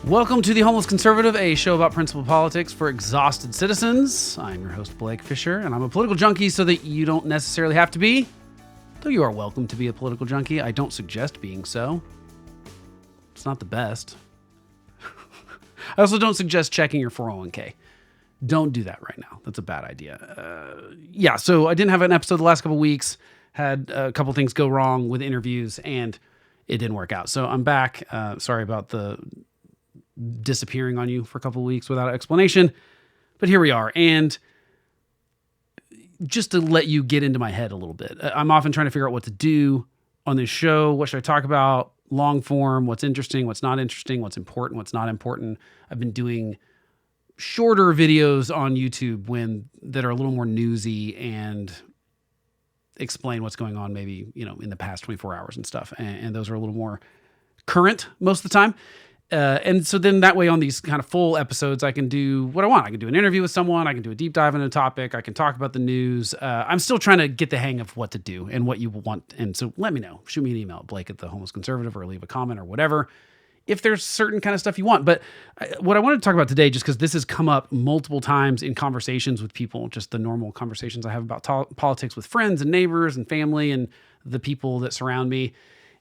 Welcome to The Homeless Conservative, a show about principled politics for exhausted citizens. I'm your host, Blake Fisher, and I'm a political junkie so that you don't necessarily have to be, though you are welcome to be a political junkie. I don't suggest being so. It's not the best. I also don't suggest checking your 401k. Don't do that right now. That's a bad idea. So I didn't have an episode the last couple weeks, had a couple things go wrong with interviews, and it didn't work out. So I'm back. Sorry about the disappearing on you for a couple of weeks without explanation, but here we are. And just to let you get into my head a little bit, I'm often trying to figure out what to do on this show. What should I talk about? Long form, what's interesting, what's not interesting, what's important, what's not important. I've been doing shorter videos on YouTube that are a little more newsy and explain what's going on maybe, in the past 24 hours and stuff. And those are a little more current most of the time. And so then that way on these kind of full episodes, I can do what I want. I can do an interview with someone. I can do a deep dive into a topic. I can talk about the news. I'm still trying to get the hang of what to do and what you want. And so let me know. Shoot me an email, Blake at the Homeless Conservative, or leave a comment or whatever, if there's certain kind of stuff you want. But what I wanted to talk about today, just because this has come up multiple times in conversations with people, just the normal conversations I have about politics with friends and neighbors and family and the people that surround me.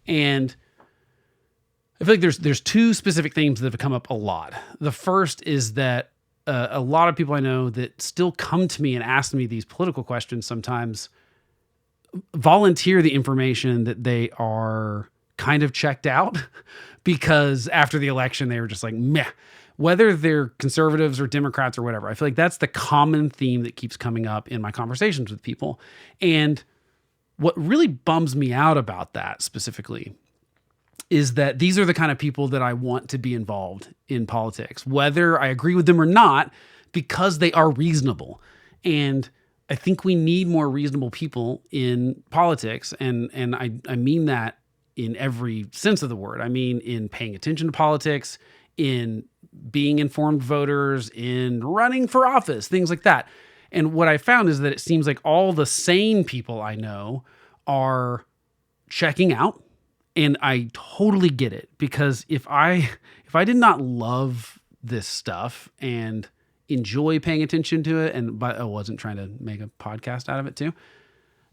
And I feel like there's two specific themes that have come up a lot. The first is that a lot of people I know that still come to me and ask me these political questions sometimes volunteer the information that they are kind of checked out because after the election, they were just like, meh, whether they're conservatives or Democrats or whatever. I feel like that's the common theme that keeps coming up in my conversations with people. And what really bums me out about that specifically is that these are the kind of people that I want to be involved in politics, whether I agree with them or not, because they are reasonable. And I think we need more reasonable people in politics. And I mean that in every sense of the word. I mean, in paying attention to politics, in being informed voters, in running for office, things like that. And what I found is that it seems like all the sane people I know are checking out. And I totally get it, because if I did not love this stuff and enjoy paying attention to it, but I wasn't trying to make a podcast out of it too,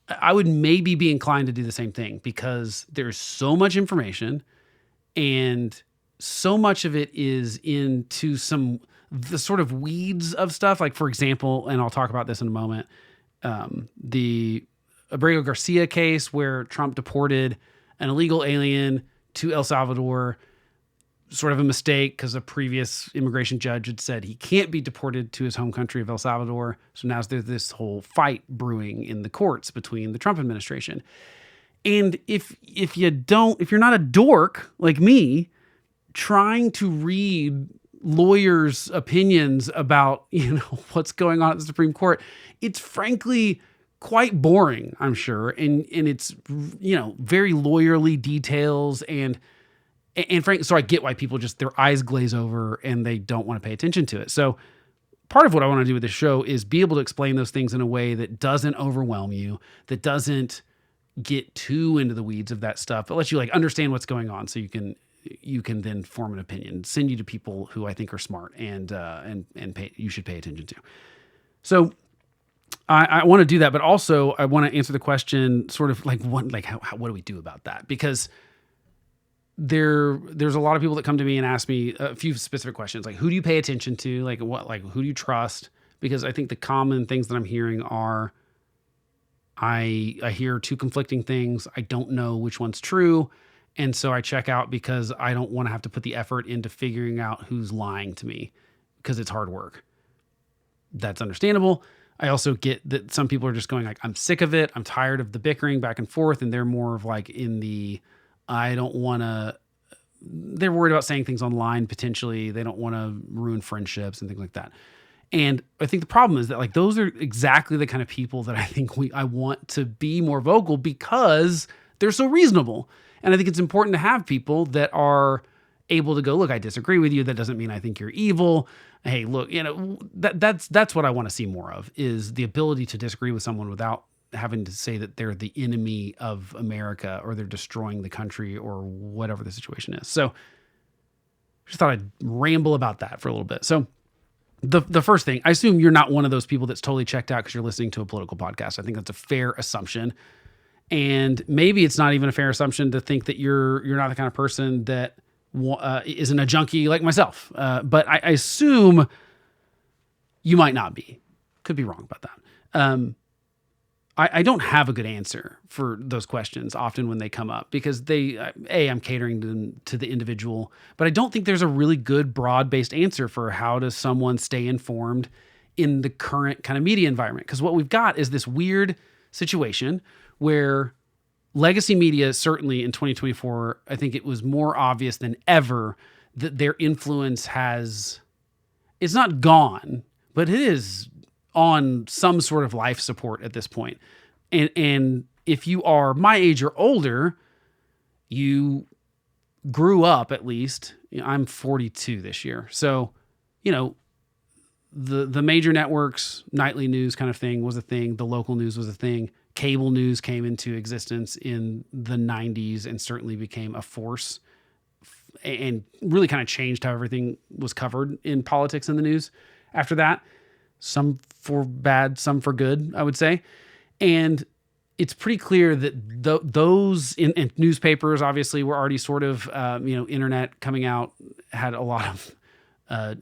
I would maybe be inclined to do the same thing, because there's so much information and so much of it is into the sort of weeds of stuff. Like, for example, and I'll talk about this in a moment, the Abrego Garcia case where Trump deported an illegal alien to El Salvador, sort of a mistake because a previous immigration judge had said he can't be deported to his home country of El Salvador. So now there's this whole fight brewing in the courts between the Trump administration. And if you're not a dork like me, trying to read lawyers' opinions about, what's going on at the Supreme Court, it's frankly quite boring, I'm sure. And it's, very lawyerly details and frankly, so I get why people just, their eyes glaze over and they don't want to pay attention to it. So part of what I want to do with this show is be able to explain those things in a way that doesn't overwhelm you, that doesn't get too into the weeds of that stuff, but lets you understand what's going on, so you can then form an opinion, send you to people who I think are smart and you should pay attention to. So I want to do that, but also I want to answer the question sort of what do we do about that? Because there's a lot of people that come to me and ask me a few specific questions, like, who do you pay attention to? Who do you trust? Because I think the common things that I'm hearing are, I hear two conflicting things. I don't know which one's true. And so I check out because I don't want to have to put the effort into figuring out who's lying to me, because it's hard work. That's understandable. I also get that some people are just going I'm sick of it. I'm tired of the bickering back and forth. And they're more of in the, they're worried about saying things online potentially. They don't want to ruin friendships and things like that. And I think the problem is that those are exactly the kind of people that I think I want to be more vocal, because they're so reasonable. And I think it's important to have people that are able to go, look, I disagree with you. That doesn't mean I think you're evil. Hey, look, that's what I want to see more of, is the ability to disagree with someone without having to say that they're the enemy of America or they're destroying the country or whatever the situation is. So just thought I'd ramble about that for a little bit. So the first thing, I assume you're not one of those people that's totally checked out because you're listening to a political podcast. I think that's a fair assumption. And maybe it's not even a fair assumption to think that you're not the kind of person that isn't a junkie like myself. But I assume you might not be. Could be wrong about that. I don't have a good answer for those questions often when they come up because I'm catering to the individual, but I don't think there's a really good broad-based answer for how does someone stay informed in the current kind of media environment. Because what we've got is this weird situation where legacy media, certainly in 2024, I think it was more obvious than ever that their influence it's not gone, but it is on some sort of life support at this point. And if you are my age or older, you grew up at least, I'm 42 this year. So, the major networks, nightly news kind of thing was a thing. The local news was a thing. Cable news came into existence in the 90s and certainly became a force and really kind of changed how everything was covered in politics and the news after that. Some for bad, some for good, I would say. And it's pretty clear that those in newspapers, obviously, were already sort of, internet coming out had a lot of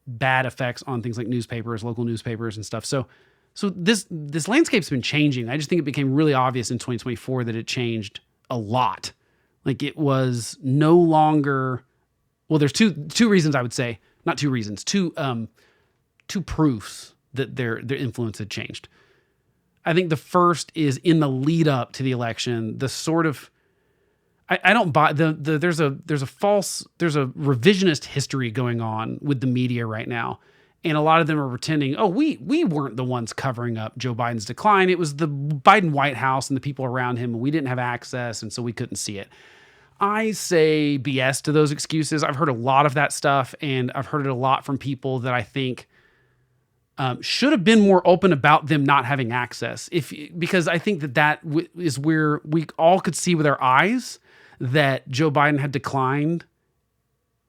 bad effects on things like newspapers, local newspapers and stuff. So this landscape's been changing. I just think it became really obvious in 2024 that it changed a lot. Like it was no longer, well, there's two reasons I would say, not two reasons, two proofs that their influence had changed. I think the first is in the lead up to the election, the sort of, I don't buy there's a revisionist history going on with the media right now. And a lot of them are pretending, we weren't the ones covering up Joe Biden's decline. It was the Biden White House and the people around him, and we didn't have access, and so we couldn't see it. I say BS to those excuses. I've heard a lot of that stuff, and I've heard it a lot from people that I think should have been more open about them not having access. Because I think that is where we all could see with our eyes that Joe Biden had declined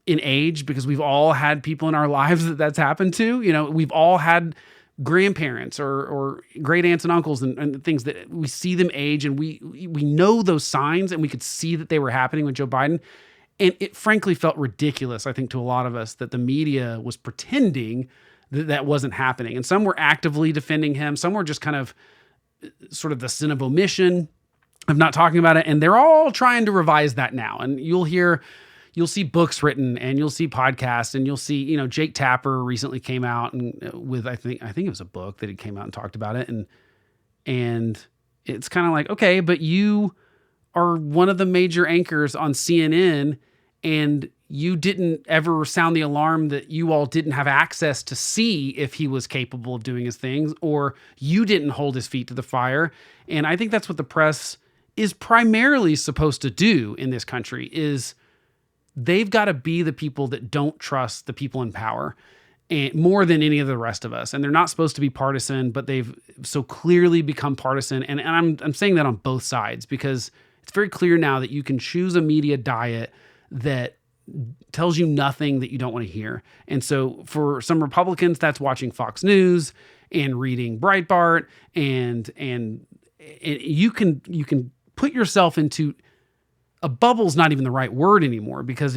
in age, because we've all had people in our lives that's happened to. We've all had grandparents or great aunts and uncles and things that we see them age, and we know those signs, and we could see that they were happening with Joe Biden. And it frankly felt ridiculous, I think, to a lot of us that the media was pretending that wasn't happening. And some were actively defending him. Some were just kind of sort of the sin of omission of not talking about it. And they're all trying to revise that now. And you'll see books written, and you'll see podcasts, and you'll see, Jake Tapper recently came out and with, I think it was a book that he came out and talked about it. And it's kind of like, okay, but you are one of the major anchors on CNN, and you didn't ever sound the alarm that you all didn't have access to see if he was capable of doing his things, or you didn't hold his feet to the fire. And I think that's what the press is primarily supposed to do in this country, is they've got to be the people that don't trust the people in power, and more than any of the rest of us. And they're not supposed to be partisan, but they've so clearly become partisan. And I'm saying that on both sides, because it's very clear now that you can choose a media diet that tells you nothing that you don't want to hear. And so for some Republicans, that's watching Fox News and reading Breitbart, and you can put yourself into a bubble's not even the right word anymore, because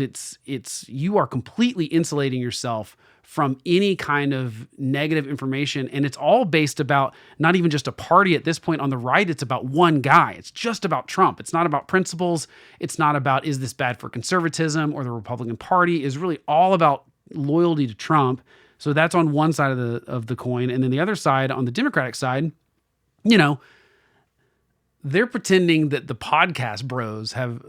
you are completely insulating yourself from any kind of negative information. And it's all based about not even just a party at this point on the right. It's about one guy. It's just about Trump. It's not about principles. It's not about, is this bad for conservatism or the Republican Party? It's really all about loyalty to Trump. So that's on one side of the coin. And then the other side, on the Democratic side, they're pretending that the podcast bros have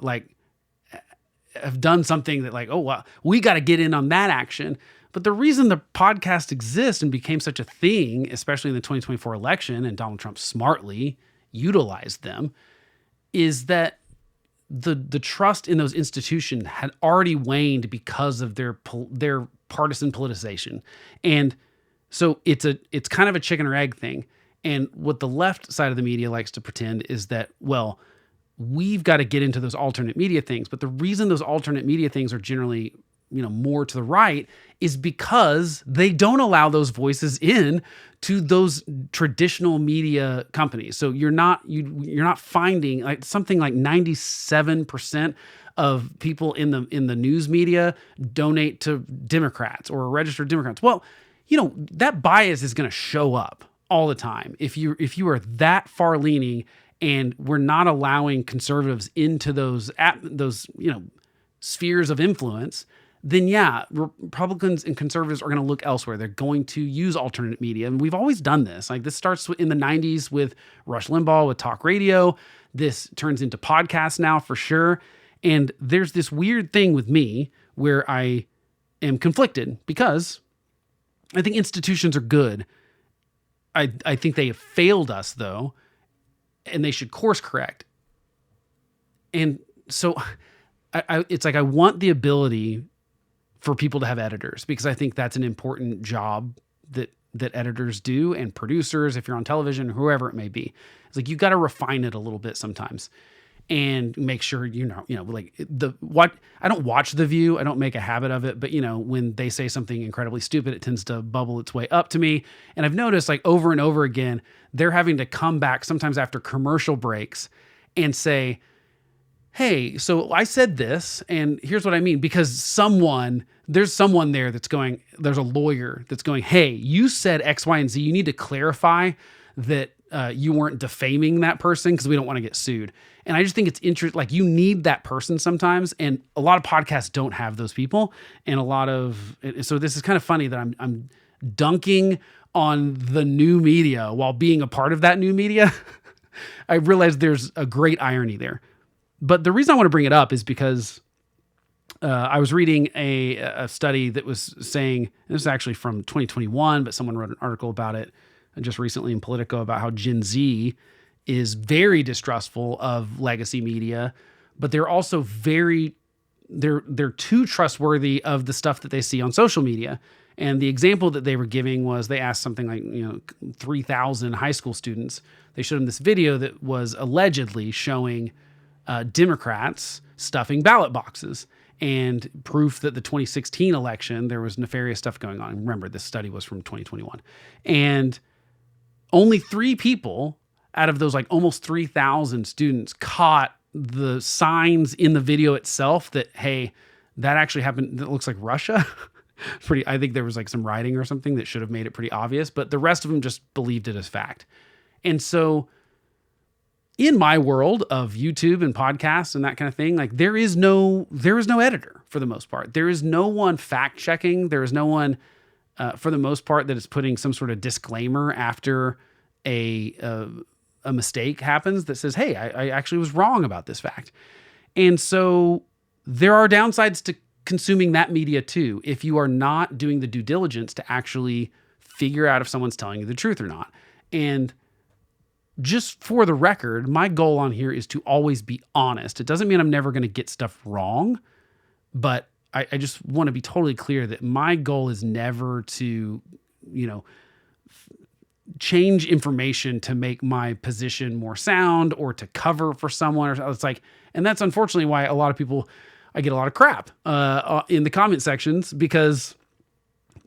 done something that like, oh, well, we got to get in on that action. But the reason the podcast exists and became such a thing, especially in the 2024 election, and Donald Trump smartly utilized them, is that the trust in those institutions had already waned because of their partisan politicization. And so it's kind of a chicken or egg thing. And what the left side of the media likes to pretend is that, well, we've got to get into those alternate media things. But the reason those alternate media things are generally more to the right is because they don't allow those voices in to those traditional media companies. So you're not finding like something like 97% of people in the news media donate to Democrats or registered Democrats. Well, that bias is going to show up all the time if you are that far leaning, and we're not allowing conservatives into those spheres of influence. Then Republicans and conservatives are going to look elsewhere. They're going to use alternate media. And we've always done this. Like, this starts in the 90s with Rush Limbaugh, with talk radio. This turns into podcasts now for sure. And there's this weird thing with me where I am conflicted because I think institutions are good. I think they have failed us, though, and they should course correct. And so it's like I want the ability for people to have editors, because I think that's an important job that editors do, and producers, if you're on television, whoever it may be. It's like, you got to refine it a little bit sometimes and make sure, like I don't watch The View. I don't make a habit of it, but when they say something incredibly stupid, it tends to bubble its way up to me. And I've noticed, like, over and over again, they're having to come back sometimes after commercial breaks and say, hey, so I said this, and here's what I mean, because there's someone there that's going, there's a lawyer that's going, hey, you said X, Y, and Z. You need to clarify that you weren't defaming that person, because we don't want to get sued. And I just think it's interesting. Like, you need that person sometimes, and a lot of podcasts don't have those people. And so this is kind of funny that I'm dunking on the new media while being a part of that new media. I realize there's a great irony there. But the reason I want to bring it up is because I was reading a study that was saying, and this is actually from 2021, but someone wrote an article about it just recently in Politico about how Gen Z is very distrustful of legacy media, but they're also they're too trustworthy of the stuff that they see on social media. And the example that they were giving was, they asked something like 3,000 high school students. They showed them this video that was allegedly showing Democrats stuffing ballot boxes, and proof that the 2016 election, there was nefarious stuff going on. Remember, this study was from 2021. And only 3 people out of those like almost 3,000 students caught the signs in the video itself that, hey, that actually happened. That looks like Russia. I think there was like some writing or something that should have made it pretty obvious, but the rest of them just believed it as fact. And so in my world of YouTube and podcasts and that kind of thing, like, there is no editor for the most part. There is no one fact checking. There is no one, for the most part, that is putting some sort of disclaimer after a mistake happens that says, hey, I actually was wrong about this fact. And so there are downsides to consuming that media too, if you are not doing the due diligence to actually figure out if someone's telling you the truth or not. And just for the record, my goal on here is to always be honest. It doesn't mean I'm never going to get stuff wrong, but I just want to be totally clear that my goal is never to, change information to make my position more sound or to cover for someone. Or it's like, and that's unfortunately why a lot of people, I get a lot of crap in the comment sections, because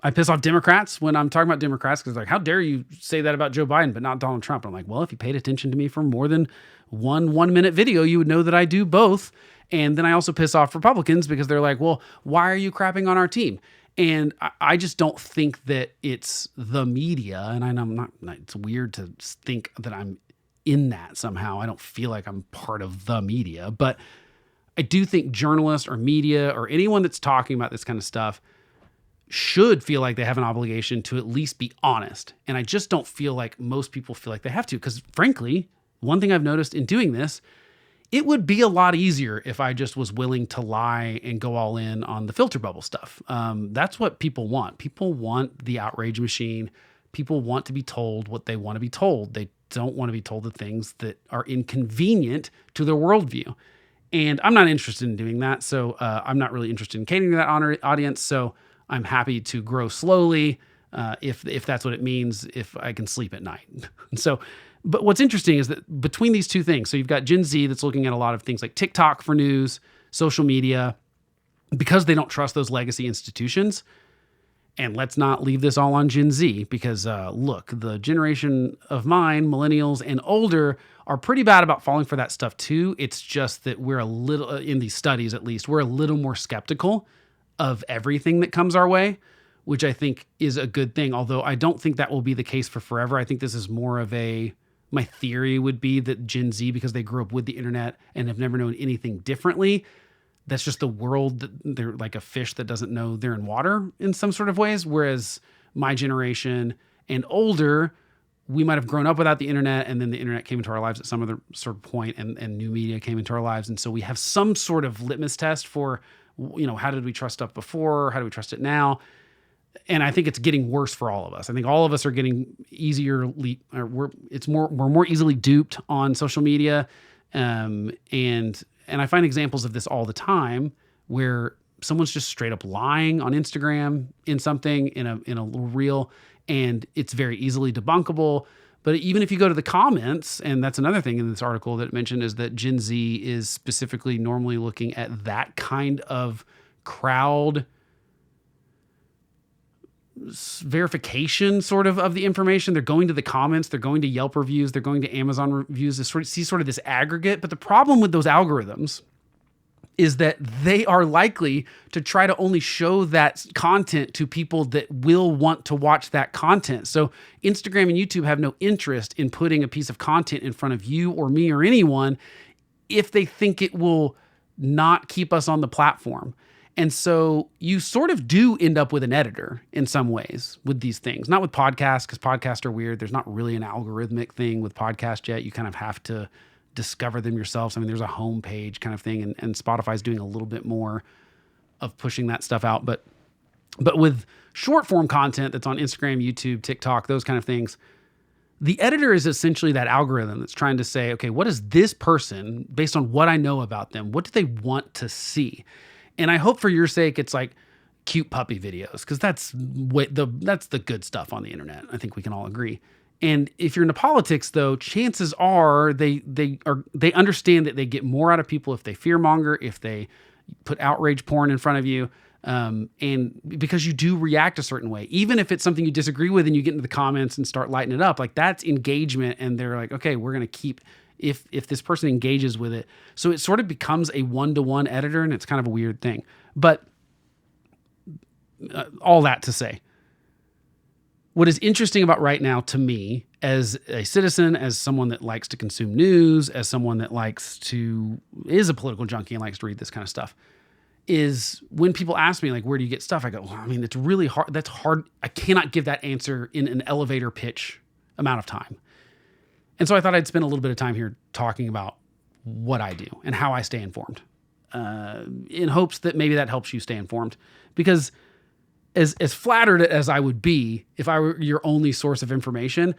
I piss off Democrats when I'm talking about Democrats, because like, how dare you say that about Joe Biden, but not Donald Trump? I'm like, well, if you paid attention to me for more than one 1-minute video, you would know that I do both. And then I also piss off Republicans because they're like, well, why are you crapping on our team? And I just don't think that it's the media. And I'm not, it's weird to think that I'm in that somehow. I don't feel like I'm part of the media, but I do think journalists or media or anyone that's talking about this kind of stuff should feel like they have an obligation to at least be honest. And I just don't feel like most people feel like they have to, because frankly, one thing I've noticed in doing this, it would be a lot easier if I just was willing to lie and go all in on the filter bubble stuff. That's what people want. People want the outrage machine. People want to be told what they want to be told. They don't want to be told the things that are inconvenient to their worldview. And I'm not interested in doing that. So I'm not really interested in catering to that audience. So I'm happy to grow slowly if that's what it means, if I can sleep at night. So, but what's interesting is that between these two things, so you've got Gen Z that's looking at a lot of things like TikTok for news, social media, because they don't trust those legacy institutions. And let's not leave this all on Gen Z, because look, the generation of mine, millennials and older, are pretty bad about falling for that stuff too. It's just that we're a little, in these studies at least, we're a little more skeptical of everything that comes our way, which I think is a good thing. Although I don't think that will be the case for forever. I think this is more of my theory would be that Gen Z, because they grew up with the internet and have never known anything differently, that's just the world, that they're like a fish that doesn't know they're in water in some sort of ways. Whereas my generation and older, we might have grown up without the internet, and then the internet came into our lives at some other sort of point, and new media came into our lives. And so we have some sort of litmus test for, how did we trust stuff before? How do we trust it now? And I think it's getting worse for all of us. I think all of us are getting we're more easily duped on social media. And I find examples of this all the time where someone's just straight up lying on Instagram in something, in a little reel, and it's very easily debunkable. But even if you go to the comments, and that's another thing in this article that it mentioned, is that Gen Z is specifically normally looking at that kind of crowd verification sort of the information. They're going to the comments, they're going to Yelp reviews, they're going to Amazon reviews to see sort of this aggregate. But the problem with those algorithms is that they are likely to try to only show that content to people that will want to watch that content. So Instagram and YouTube have no interest in putting a piece of content in front of you or me or anyone if they think it will not keep us on the platform. And so you sort of do end up with an editor in some ways with these things. Not with podcasts, because podcasts are weird. There's not really an algorithmic thing with podcasts yet. You kind of have to discover them yourselves. I mean, there's a homepage kind of thing, and Spotify's doing a little bit more of pushing that stuff out. But with short form content that's on Instagram, YouTube, TikTok, those kind of things, the editor is essentially that algorithm that's trying to say, okay, what is this person, based on what I know about them, what do they want to see? And I hope for your sake, it's like cute puppy videos, because that's the good stuff on the internet. I think we can all agree. And if you're into politics, though, chances are they understand that they get more out of people if they fearmonger, if they put outrage porn in front of you, and because you do react a certain way, even if it's something you disagree with, and you get into the comments and start lighting it up, like that's engagement. And they're like, okay, we're going to keep. If this person engages with it. So it sort of becomes a one-to-one editor, and it's kind of a weird thing. But all that to say, what is interesting about right now to me as a citizen, as someone that likes to consume news, as someone that is a political junkie and likes to read this kind of stuff, is when people ask me, like, where do you get stuff? I go, well, I mean, it's really hard. That's hard. I cannot give that answer in an elevator pitch amount of time. And so I thought I'd spend a little bit of time here talking about what I do and how I stay informed, in hopes that maybe that helps you stay informed. Because as flattered as I would be if I were your only source of information,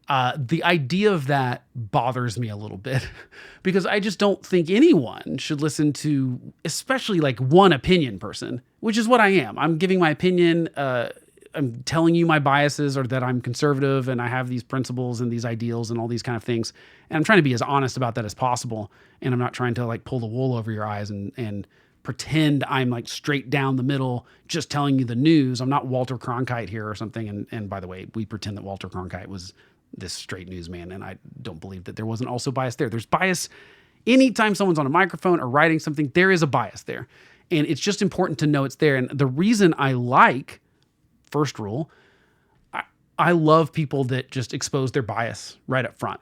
the idea of that bothers me a little bit, because I just don't think anyone should listen to, especially like one opinion person, which is what I am. I'm giving my opinion. I'm telling you my biases, or that I'm conservative and I have these principles and these ideals and all these kind of things. And I'm trying to be as honest about that as possible. And I'm not trying to like pull the wool over your eyes and pretend I'm like straight down the middle, just telling you the news. I'm not Walter Cronkite here or something. And by the way, we pretend that Walter Cronkite was this straight newsman. And I don't believe that there wasn't also bias there. There's bias anytime someone's on a microphone or writing something, there is a bias there. And it's just important to know it's there. And the reason I like, first rule, I love people that just expose their bias right up front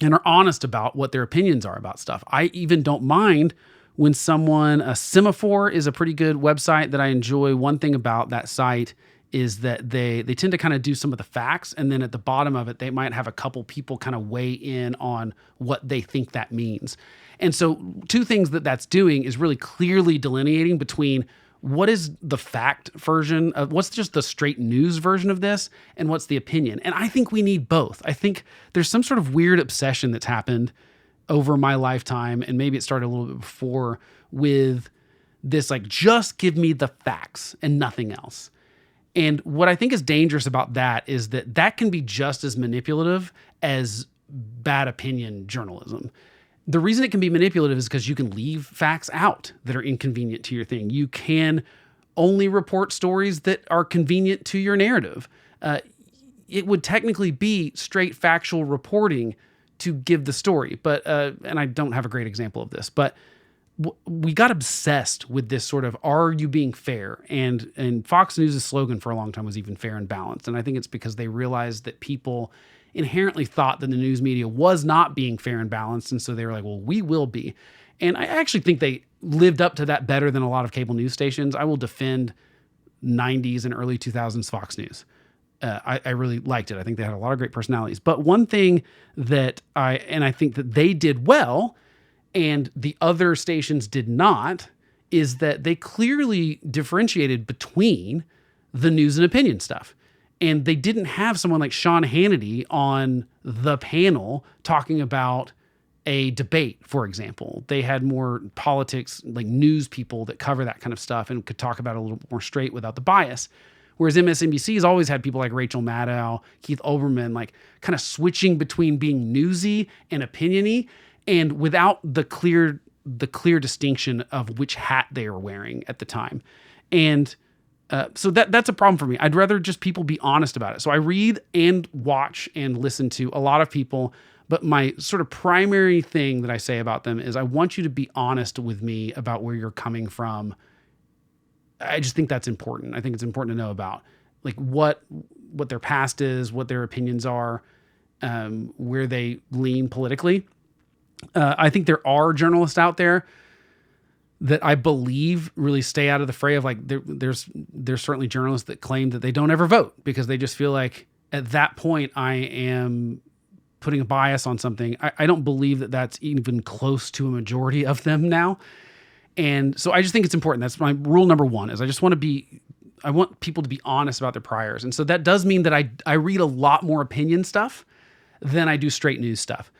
and are honest about what their opinions are about stuff. I even don't mind when a Semaphore is a pretty good website that I enjoy. One thing about that site is that they tend to kind of do some of the facts, and then at the bottom of it, they might have a couple people kind of weigh in on what they think that means. And so two things that's doing is really clearly delineating between what is the fact version of what's just the straight news version of this, and what's the opinion. And I think we need both. I think there's some sort of weird obsession that's happened over my lifetime, and maybe it started a little bit before, with this like, just give me the facts and nothing else. And what I think is dangerous about that is that can be just as manipulative as bad opinion journalism. the reason it can be manipulative is because you can leave facts out that are inconvenient to your thing. You can only report stories that are convenient to your narrative. It would technically be straight factual reporting to give the story, but and I don't have a great example of this, but we got obsessed with this sort of, are you being fair? And Fox News' slogan for a long time was even fair and balanced. And I think it's because they realized that people inherently thought that the news media was not being fair and balanced. And so they were like, well, we will be. And I actually think they lived up to that better than a lot of cable news stations. I will defend 90s and early 2000s Fox News. I really liked it. I think they had a lot of great personalities. But one thing that I think that they did well, and the other stations did not, is that they clearly differentiated between the news and opinion stuff. And they didn't have someone like Sean Hannity on the panel talking about a debate, for example. They had more politics, like news people that cover that kind of stuff and could talk about it a little more straight without the bias. Whereas MSNBC has always had people like Rachel Maddow, Keith Olbermann, like kind of switching between being newsy and opinion-y, and without the clear distinction of which hat they are wearing at the time. And so that's a problem for me. I'd rather just people be honest about it. So I read and watch and listen to a lot of people, but my sort of primary thing that I say about them is I want you to be honest with me about where you're coming from. I just think that's important. I think it's important to know about like what their past is, what their opinions are, where they lean politically. I think there are journalists out there that I believe really stay out of the fray of like, there's certainly journalists that claim that they don't ever vote because they just feel like at that point I am putting a bias on something. I don't believe that that's even close to a majority of them now. And so I just think it's important. That's my rule number one is I want people to be honest about their priors. And so that does mean that I read a lot more opinion stuff than I do straight news stuff.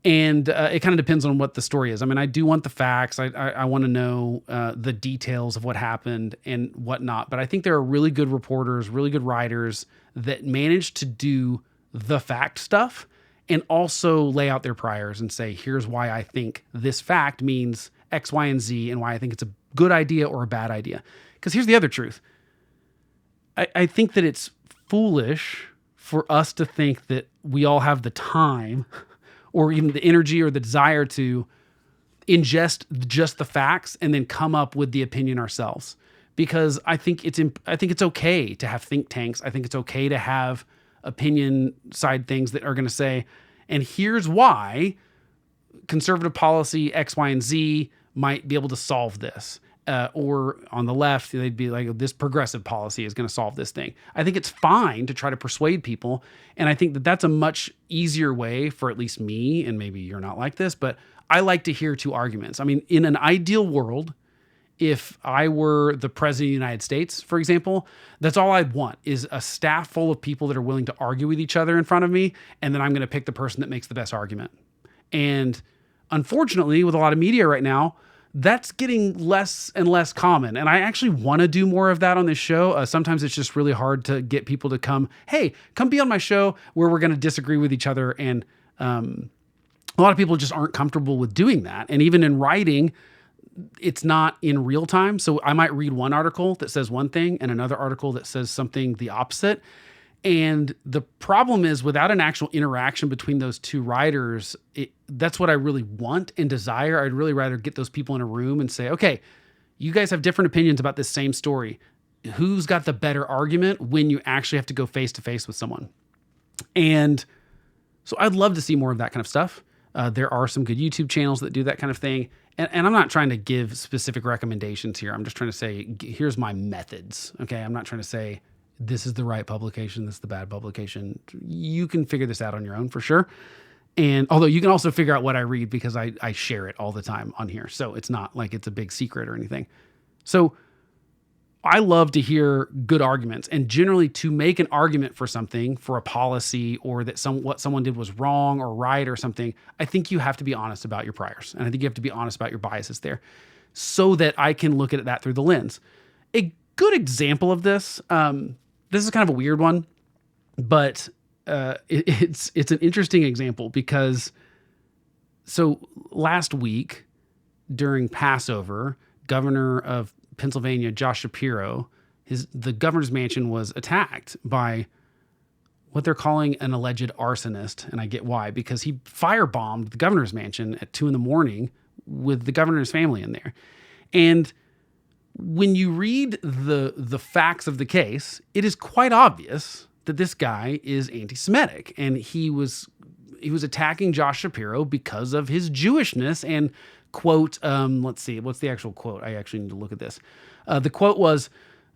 And it kind of depends on what the story is. I mean, I do want the facts. I want to know the details of what happened and whatnot. But I think there are really good reporters, really good writers that manage to do the fact stuff and also lay out their priors and say, here's why I think this fact means X, Y, and Z, and why I think it's a good idea or a bad idea. Because here's the other truth. I think that it's foolish for us to think that we all have the time or even the energy or the desire to ingest just the facts and then come up with the opinion ourselves. Because I think it's okay to have think tanks. I think it's okay to have opinion side things that are going to say, and here's why conservative policy X, Y, and Z might be able to solve this. Or on the left, they'd be like, this progressive policy is going to solve this thing. I think it's fine to try to persuade people. And I think that that's a much easier way for at least me, and maybe you're not like this, but I like to hear two arguments. I mean, in an ideal world, if I were the president of the United States, for example, that's all I'd want is a staff full of people that are willing to argue with each other in front of me. And then I'm going to pick the person that makes the best argument. And unfortunately, with a lot of media right now, that's getting less and less common. And I actually want to do more of that on this show. Sometimes it's just really hard to get people to come be on my show where we're going to disagree with each other. And a lot of people just aren't comfortable with doing that. And even in writing, it's not in real time. So I might read one article that says one thing and another article that says something the opposite. And the problem is without an actual interaction between those two writers, that's what I really want and desire. I'd really rather get those people in a room and say, okay, you guys have different opinions about this same story. Who's got the better argument when you actually have to go face to face with someone? And so I'd love to see more of that kind of stuff. There are some good YouTube channels that do that kind of thing. And I'm not trying to give specific recommendations here. I'm just trying to say, here's my methods. Okay. I'm not trying to say, this is the right publication, this is the bad publication. You can figure this out on your own for sure. And although you can also figure out what I read because I share it all the time on here. So it's not like it's a big secret or anything. So I love to hear good arguments, and generally to make an argument for something, for a policy, or that what someone did was wrong or right or something, I think you have to be honest about your priors. And I think you have to be honest about your biases there so that I can look at that through the lens. A good example of this, this is kind of a weird one, but it's an interesting example because So last week during Passover, governor of Pennsylvania, Josh Shapiro, the governor's mansion was attacked by what they're calling an alleged arsonist. And I get why, because he firebombed the governor's mansion at 2 a.m. with the governor's family in there. And when you read the facts of the case, it is quite obvious that this guy is anti-Semitic, and he was attacking Josh Shapiro because of his Jewishness. And quote, let's see, what's the actual quote? I actually need to look at this. The quote was,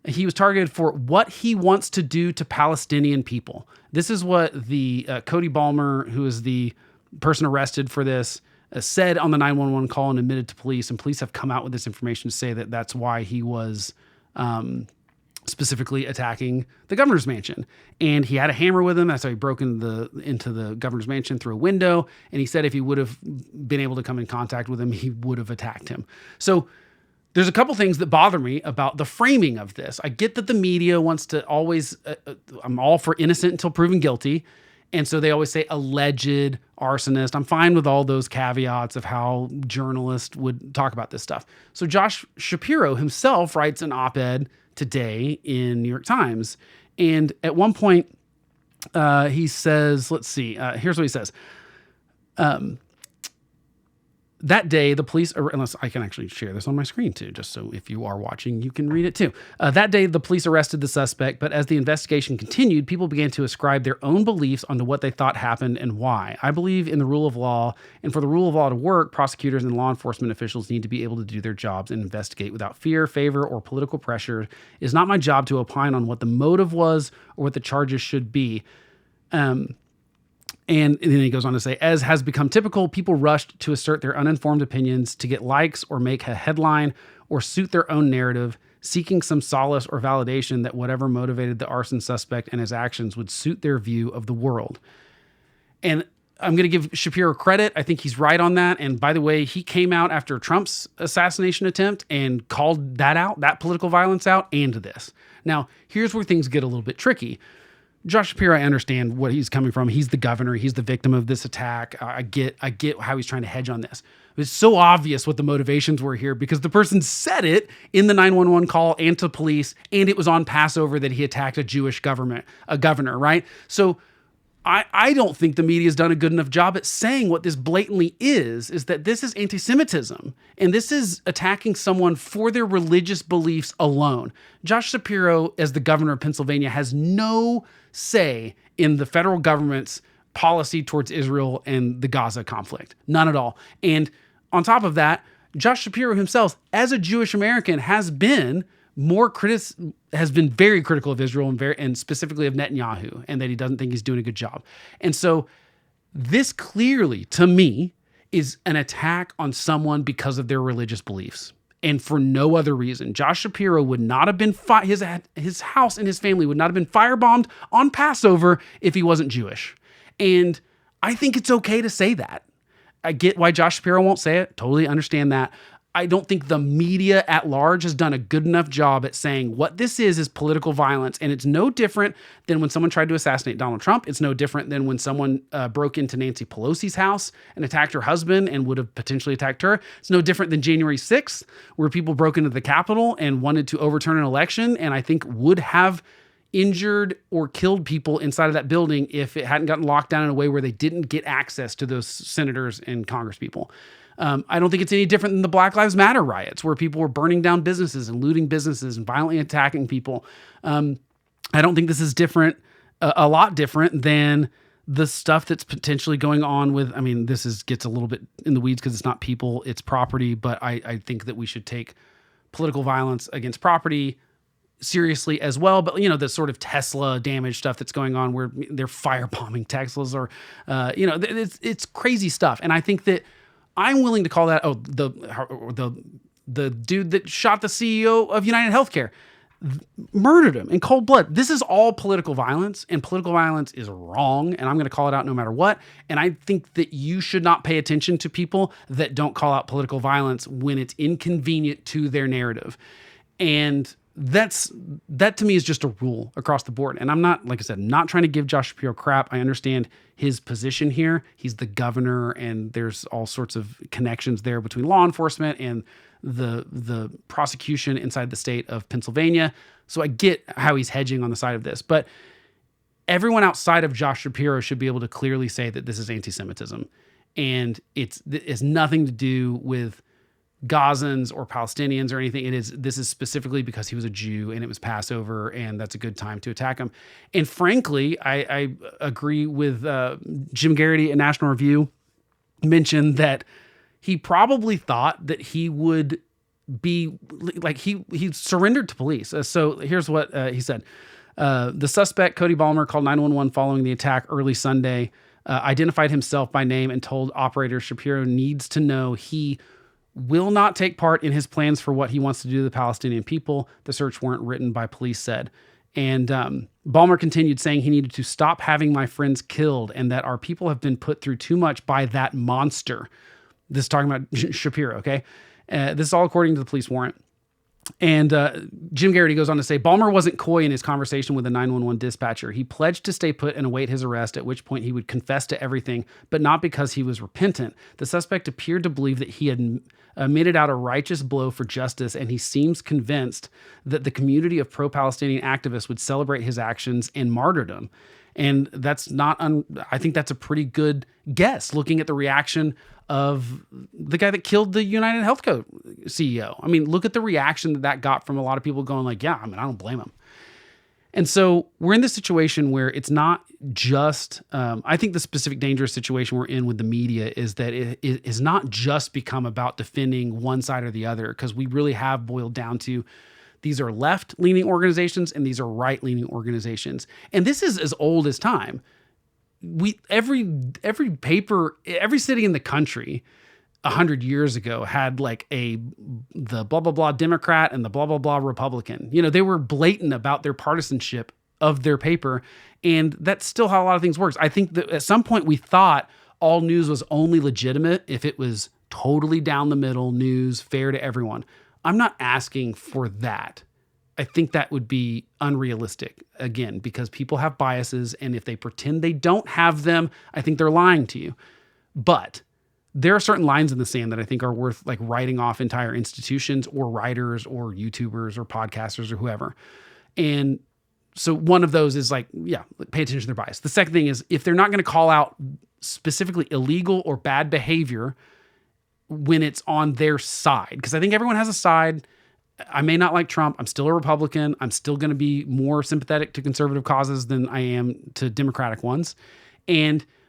he was targeted for what he wants to do to Palestinian people. This is what the Cody Balmer, who is the person arrested for this, said on the 911 call and admitted to police. And police have come out with this information to say that that's why he was specifically attacking the governor's mansion. And he had a hammer with him. That's how he broke into the governor's mansion through a window. And he said if he would have been able to come in contact with him, he would have attacked him. So there's a couple things that bother me about the framing of this. I get that the media wants to always, I'm all for innocent until proven guilty. And so they always say alleged arsonist. I'm fine with all those caveats of how journalists would talk about this stuff. So Josh Shapiro himself writes an op-ed today in New York Times. And at one point, he says, let's see, here's what he says. That day, the police, unless I can actually share this on my screen too, just so if you are watching, you can read it too. That day, the police arrested the suspect, but as the investigation continued, people began to ascribe their own beliefs onto what they thought happened and why. I believe in the rule of law, and for the rule of law to work, prosecutors and law enforcement officials need to be able to do their jobs and investigate without fear, favor, or political pressure. It is not my job to opine on what the motive was or what the charges should be. And then he goes on to say, as has become typical, people rushed to assert their uninformed opinions to get likes or make a headline or suit their own narrative, seeking some solace or validation that whatever motivated the arson suspect and his actions would suit their view of the world. And I'm going to give Shapiro credit. I think he's right on that. And by the way, he came out after Trump's assassination attempt and called that out, that political violence out, and this. Now, here's where things get a little bit tricky. Josh Shapiro, I understand what he's coming from. He's the governor. He's the victim of this attack. I get how he's trying to hedge on this. It's so obvious what the motivations were here because the person said it in the 911 call and to police, and it was on Passover that he attacked a Jewish governor, right? So I don't think the media's done a good enough job at saying what this blatantly is that this is anti-Semitism, and this is attacking someone for their religious beliefs alone. Josh Shapiro, as the governor of Pennsylvania, has no say in the federal government's policy towards Israel and the Gaza conflict. None at all. And on top of that, Josh Shapiro himself, as a Jewish American, has been very critical of Israel and specifically of Netanyahu, and that he doesn't think he's doing a good job. And so this clearly, to me, is an attack on someone because of their religious beliefs and for no other reason. Josh Shapiro would not have been, his house and his family would not have been firebombed on Passover if he wasn't Jewish. And I think it's okay to say that. I get why Josh Shapiro won't say it. Totally understand that. I don't think the media at large has done a good enough job at saying what this is political violence. And it's no different than when someone tried to assassinate Donald Trump. It's no different than when someone broke into Nancy Pelosi's house and attacked her husband and would have potentially attacked her. It's no different than January 6th, where people broke into the Capitol and wanted to overturn an election, and I think would have injured or killed people inside of that building if it hadn't gotten locked down in a way where they didn't get access to those senators and congresspeople. I don't think it's any different than the Black Lives Matter riots, where people were burning down businesses and looting businesses and violently attacking people. I don't think this is different, a lot different than the stuff that's potentially going on with, gets a little bit in the weeds because it's not people, it's property. But I think that we should take political violence against property seriously as well. But, the sort of Tesla damage stuff that's going on where they're firebombing Teslas or, it's crazy stuff. And I think that I'm willing to call that, the dude that shot the CEO of United Healthcare, murdered him in cold blood. This is all political violence, and political violence is wrong, and I'm going to call it out no matter what. And I think that you should not pay attention to people that don't call out political violence when it's inconvenient to their narrative. And that to me is just a rule across the board. And I'm not, like I said, not trying to give Josh Shapiro crap. I understand his position here. He's the governor, and there's all sorts of connections there between law enforcement and the prosecution inside the state of Pennsylvania. So I get how he's hedging on the side of this, but everyone outside of Josh Shapiro should be able to clearly say that this is anti-Semitism, and it's nothing to do with Gazans or Palestinians or anything. This is specifically because he was a Jew and it was Passover, and that's a good time to attack him. And frankly, I agree with Jim Garrity at National Review mentioned that he probably thought that he would be like, he surrendered to police. So here's what he said. The suspect, Cody Ballmer, called 911 following the attack early Sunday, identified himself by name and told operator Shapiro needs to know he will not take part in his plans for what he wants to do to the Palestinian people, the search warrant written by police said. And Ballmer continued saying he needed to stop having my friends killed and that our people have been put through too much by that monster. This is talking about Shapiro, okay? This is all according to the police warrant. And Jim Garrity goes on to say, Ballmer wasn't coy in his conversation with the 911 dispatcher. He pledged to stay put and await his arrest, at which point he would confess to everything, but not because he was repentant. The suspect appeared to believe that he had meted out a righteous blow for justice, and he seems convinced that the community of pro-Palestinian activists would celebrate his actions and martyrdom. And that's not, I think that's a pretty good guess, looking at the reaction of the guy that killed the United Healthco CEO. I mean, look at the reaction that got from a lot of people going like, yeah, I mean, I don't blame him. And so we're in this situation where it's not just, I think the specific dangerous situation we're in with the media is that it has not just become about defending one side or the other, because we really have boiled down to these are left-leaning organizations and these are right-leaning organizations. And this is as old as time. Every paper, every city in the country 100 years ago had like the blah, blah, blah Democrat and the blah, blah, blah Republican. You know, they were blatant about their partisanship of their paper. And that's still how a lot of things works. I think that at some point we thought all news was only legitimate if it was totally down the middle news, fair to everyone. I'm not asking for that. I think that would be unrealistic, again, because people have biases, and if they pretend they don't have them, I think they're lying to you. But there are certain lines in the sand that I think are worth like writing off entire institutions or writers or YouTubers or podcasters or whoever. And so one of those is like, yeah, pay attention to their bias. The second thing is, if they're not going to call out specifically illegal or bad behavior when it's on their side, because I think everyone has a side. I may not like Trump. I'm still a Republican. I'm still going to be more sympathetic to conservative causes than I am to Democratic ones.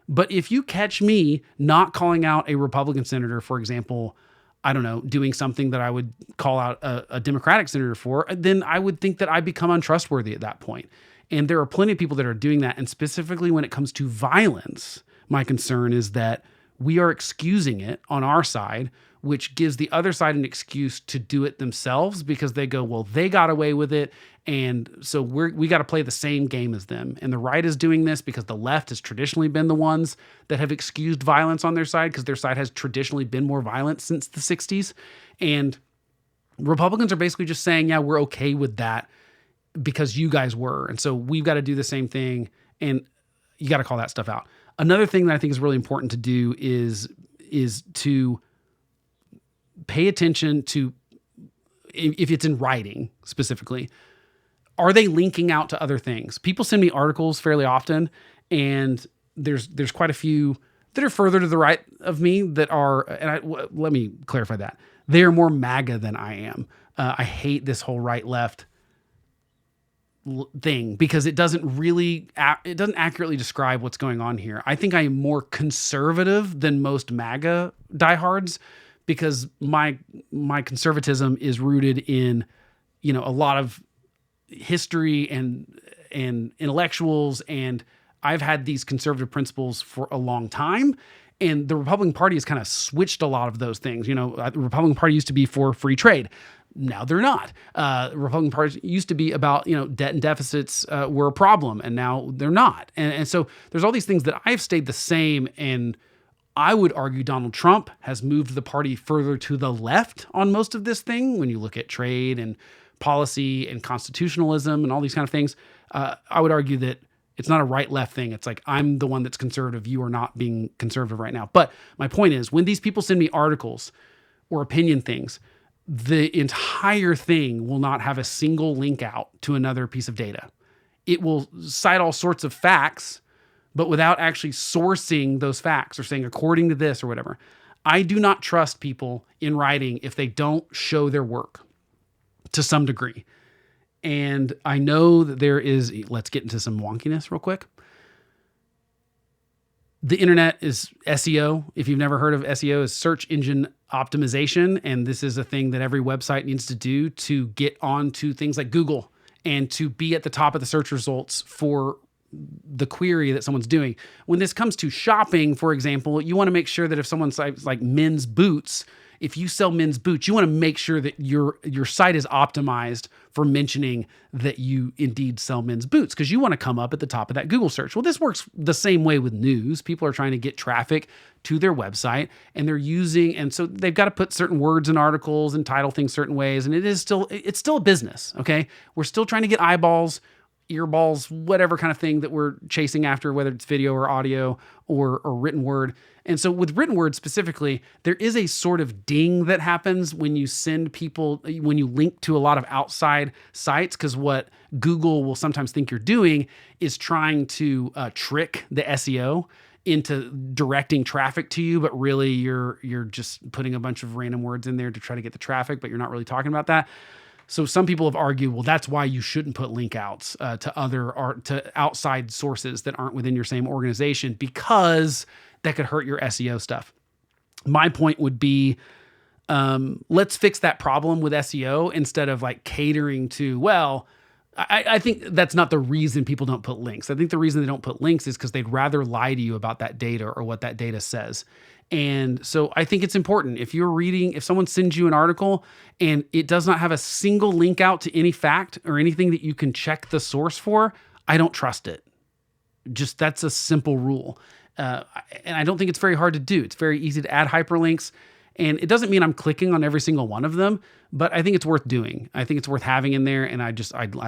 But if you catch me not calling out a Republican senator, for example, I don't know, doing something that I would call out a Democratic senator for, then I would think that I become untrustworthy at that point. And there are plenty of people that are doing that. And specifically when it comes to violence, my concern is that we are excusing it on our side, which gives the other side an excuse to do it themselves because they go, well, they got away with it. And so we got to play the same game as them. And the right is doing this because the left has traditionally been the ones that have excused violence on their side, because their side has traditionally been more violent since the 60s. And Republicans are basically just saying, yeah, we're okay with that because you guys were. And so we've got to do the same thing. And you got to call that stuff out. Another thing that I think is really important to do is to pay attention to, if it's in writing specifically, are they linking out to other things? People send me articles fairly often, and there's quite a few that are further to the right of me that are, let me clarify that. They are more MAGA than I am. I hate this whole right-left thing because it doesn't accurately describe what's going on here. I think I am more conservative than most MAGA diehards, because my conservatism is rooted in, you know, a lot of history and intellectuals, and I've had these conservative principles for a long time. And the Republican Party has kind of switched a lot of those things. You know, the Republican Party used to be for free trade. Now they're not. The Republican Party used to be about, you know, debt and deficits were a problem, and now they're not. And so there's all these things that I've stayed the same, and I would argue Donald Trump has moved the party further to the left on most of this thing when you look at trade and policy and constitutionalism and all these kind of things, I would argue that it's not a right-left thing. It's like, I'm the one that's conservative. You are not being conservative right now. But my point is, when these people send me articles or opinion things, the entire thing will not have a single link out to another piece of data. It will cite all sorts of facts, but without actually sourcing those facts or saying, according to this or whatever. I do not trust people in writing if they don't show their work to some degree. And I know that there is, let's get into some wonkiness real quick. The internet is SEO. If you've never heard of SEO, is search engine optimization. And this is a thing that every website needs to do to get onto things like Google and to be at the top of the search results for the query that someone's doing. When this comes to shopping, for example, you want to make sure that if someone's like men's boots, if you sell men's boots, you want to make sure that your site is optimized for mentioning that you indeed sell men's boots, because you want to come up at the top of that Google search. Well, this works the same way with news. People are trying to get traffic to their website, and and so they've got to put certain words in articles and title things certain ways. And it's still a business. Okay. We're still trying to get eyeballs, earballs, whatever kind of thing that we're chasing after, whether it's video or audio or written word. And so with written word specifically, there is a sort of ding that happens when you when you link to a lot of outside sites, because what Google will sometimes think you're doing is trying to trick the SEO into directing traffic to you, but really you're just putting a bunch of random words in there to try to get the traffic, but you're not really talking about that. So some people have argued, well, that's why you shouldn't put link outs to outside sources that aren't within your same organization, because that could hurt your SEO stuff. My point would be, let's fix that problem with SEO instead of like catering to, well, I think that's not the reason people don't put links. I think the reason they don't put links is because they'd rather lie to you about that data or what that data says. And so I think it's important, if someone sends you an article and it does not have a single link out to any fact or anything that you can check the source for, I don't trust it. Just, that's a simple rule. And I don't think it's very hard to do. It's very easy to add hyperlinks, and it doesn't mean I'm clicking on every single one of them, but I think it's worth doing. I think it's worth having in there. And I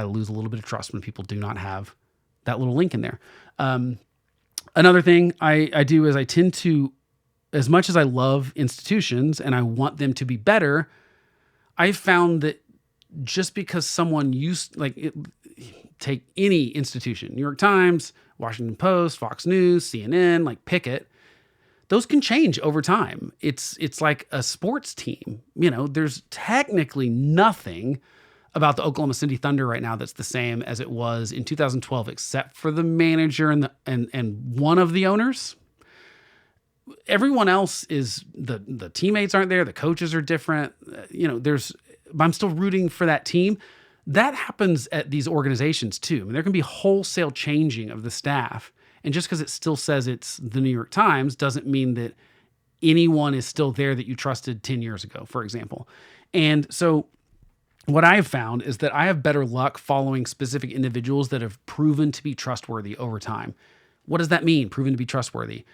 lose a little bit of trust when people do not have that little link in there. Another thing I do is I tend to, as much as I love institutions and I want them to be better, I've found that just because someone take any institution, New York Times, Washington Post, Fox News, CNN, pick it, those can change over time. It's like a sports team. There's technically nothing about the Oklahoma City Thunder right now that's the same as it was in 2012, except for the manager and one of the owners. Everyone else is the teammates aren't there. The coaches are different. I'm still rooting for that team. That happens at these organizations too. There can be wholesale changing of the staff. And just because it still says it's the New York Times doesn't mean that anyone is still there that you trusted 10 years ago, for example. And so what I have found is that I have better luck following specific individuals that have proven to be trustworthy over time. What does that mean, proven to be trustworthy?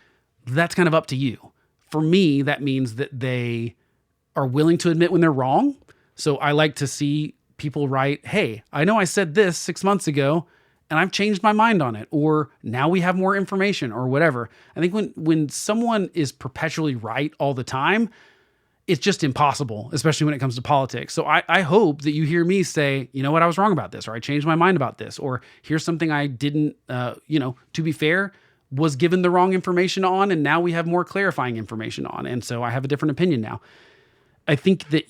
That's kind of up to you. For me, that means that they are willing to admit when they're wrong. So I like to see people write, hey, I know I said this 6 months ago and I've changed my mind on it, or now we have more information, or whatever. I think when someone is perpetually right all the time, it's just impossible, especially when it comes to politics. So I hope that you hear me say, you know what, I was wrong about this, or I changed my mind about this, or here's something I didn't, to be fair, was given the wrong information on, and now we have more clarifying information on. And so I have a different opinion now. I think that